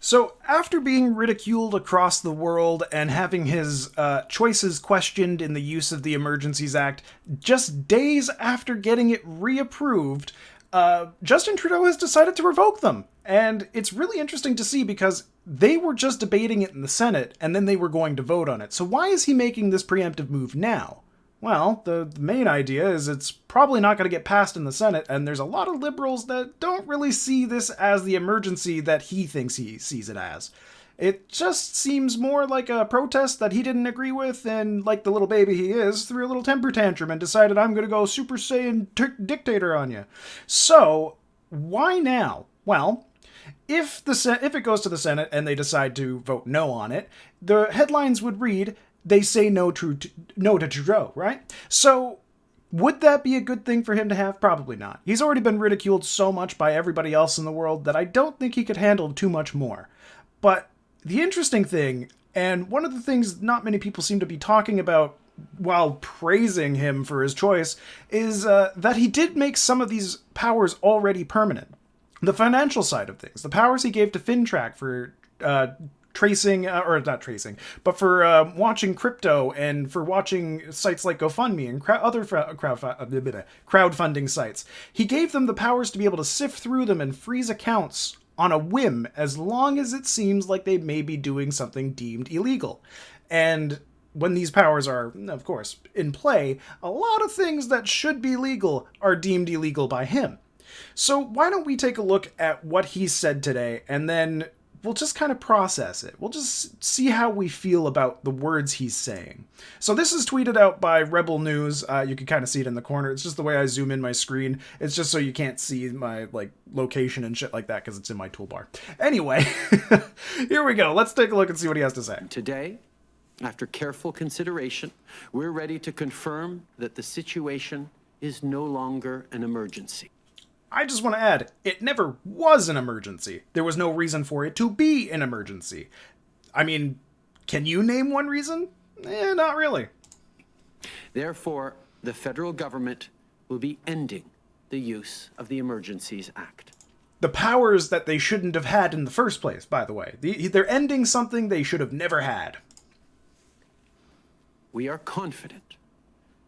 So, after being ridiculed across the world and having his choices questioned in the use of the Emergencies Act, just days after getting it reapproved, Justin Trudeau has decided to revoke them. And it's really interesting to see because they were just debating it in the Senate and then they were going to vote on it. So, why is he making this preemptive move now? Well, the main idea is it's probably not going to get passed in the Senate, and there's a lot of liberals that don't really see this as the emergency that he thinks he sees it as. It just seems more like a protest that he didn't agree with, and like the little baby he is, threw a little temper tantrum and decided, I'm going to go Super Saiyan dictator on you. So, why now? Well, if it goes to the Senate and they decide to vote no on it, the headlines would read, they say no to Trudeau, right? So, would that be a good thing for him to have? Probably not. He's already been ridiculed so much by everybody else in the world that I don't think he could handle too much more. But the interesting thing, and one of the things not many people seem to be talking about while praising him for his choice, is that he did make some of these powers already permanent. The financial side of things, the powers he gave to FinTrack for tracing, or not tracing, but for watching crypto and for watching sites like GoFundMe and other crowdfunding sites. He gave them the powers to be able to sift through them and freeze accounts on a whim as long as it seems like they may be doing something deemed illegal. And when these powers are, of course, in play, a lot of things that should be legal are deemed illegal by him. So why don't we take a look at what he said today, and then we'll just kind of process it. We'll just see how we feel about the words he's saying. So this is tweeted out by Rebel News. You can kind of see it in the corner. It's just the way I zoom in my screen. It's just so you can't see my location and shit like that because it's in my toolbar. Anyway, here we go. Let's take a look and see what he has to say. Today, after careful consideration, we're ready to confirm that the situation is no longer an emergency. I just want to add, it never was an emergency. There was no reason for it to be an emergency. I mean, can you name one reason? Not really. Therefore, the federal government will be ending the use of the Emergencies Act. The powers that they shouldn't have had in the first place, by the way. They're ending something they should have never had. We are confident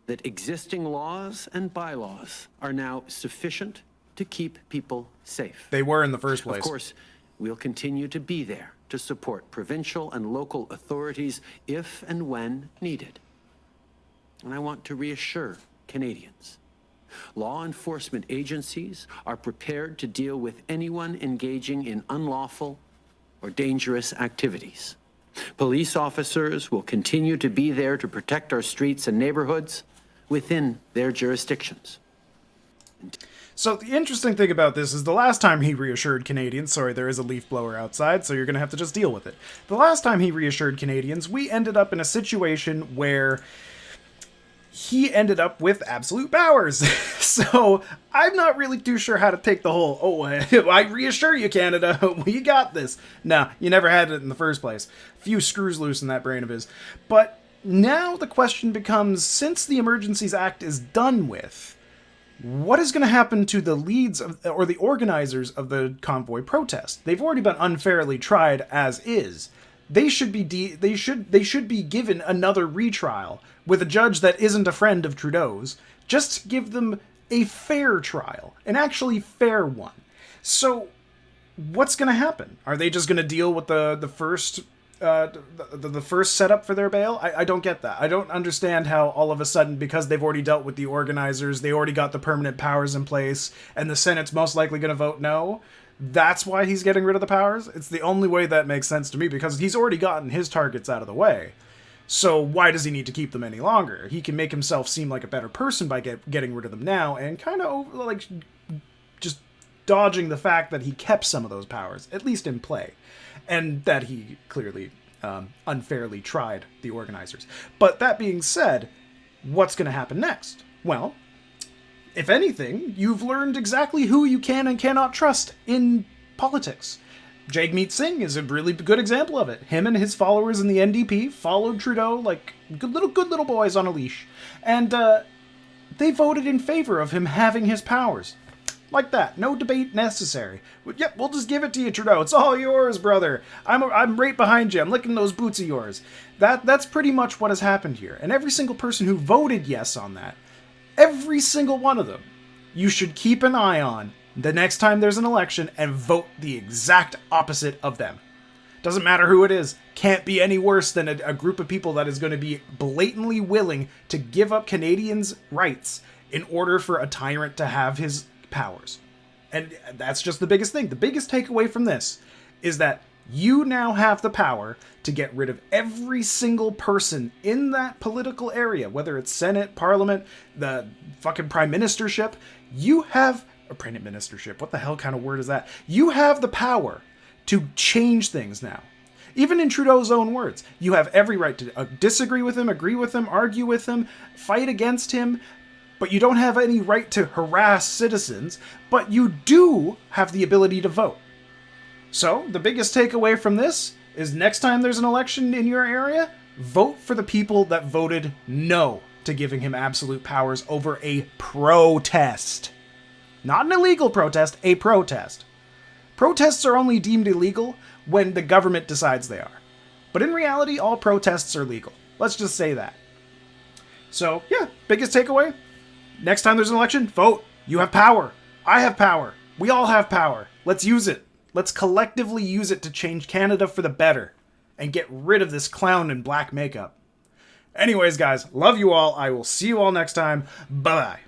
that existing laws and bylaws are now sufficient to keep people safe. They were in the first place. Of course, we'll continue to be there to support provincial and local authorities if and when needed. And I want to reassure Canadians, law enforcement agencies are prepared to deal with anyone engaging in unlawful or dangerous activities. Police officers will continue to be there to protect our streets and neighborhoods within their jurisdictions. So the interesting thing about this is the last time he reassured Canadians, sorry, there is a leaf blower outside, so you're going to have to just deal with it. The last time he reassured Canadians, we ended up in a situation where he ended up with absolute powers. So I'm not really too sure how to take the whole, I reassure you, Canada, we got this. No, you never had it in the first place. A few screws loose in that brain of his. But now the question becomes, since the Emergencies Act is done with, what is going to happen to the leads or the organizers of the convoy protest? They've already been unfairly tried as is. They should be given another retrial with a judge that isn't a friend of Trudeau's. Just give them a fair trial, an actually fair one. So, what's going to happen? Are they just going to deal with the first setup for their bail? I don't get that. I don't understand how all of a sudden, because they've already dealt with the organizers, they already got the permanent powers in place, and the Senate's most likely going to vote no. That's why he's getting rid of the powers? It's the only way that makes sense to me, because he's already gotten his targets out of the way. So why does he need to keep them any longer? He can make himself seem like a better person by getting rid of them now, and kind of just dodging the fact that he kept some of those powers, at least in play. And that he clearly unfairly tried the organizers. But that being said, what's going to happen next? Well, if anything, you've learned exactly who you can and cannot trust in politics. Jagmeet Singh is a really good example of it. Him and his followers in the NDP followed Trudeau like good little boys on a leash. And they voted in favor of him having his powers. Like that. No debate necessary. Yep, we'll just give it to you, Trudeau. It's all yours, brother. I'm right behind you. I'm licking those boots of yours. That's pretty much what has happened here. And every single person who voted yes on that, every single one of them, you should keep an eye on the next time there's an election and vote the exact opposite of them. Doesn't matter who it is. Can't be any worse than a group of people that is going to be blatantly willing to give up Canadians' rights in order for a tyrant to have his powers. And that's just the biggest thing. The biggest takeaway from this is that you now have the power to get rid of every single person in that political area, whether it's Senate, Parliament, the fucking Prime Ministership. You have a Prime Ministership. What the hell kind of word is that? You have the power to change things now. Even in Trudeau's own words, you have every right to disagree with him, agree with him, argue with him, fight against him, but you don't have any right to harass citizens, but you do have the ability to vote. So, the biggest takeaway from this is next time there's an election in your area, vote for the people that voted no to giving him absolute powers over a protest. Not an illegal protest, a protest. Protests are only deemed illegal when the government decides they are. But in reality, all protests are legal. Let's just say that. So, yeah, biggest takeaway. Next time there's an election, vote. You have power. I have power. We all have power. Let's use it. Let's collectively use it to change Canada for the better and get rid of this clown in black makeup. Anyways, guys, love you all. I will see you all next time. Bye-bye.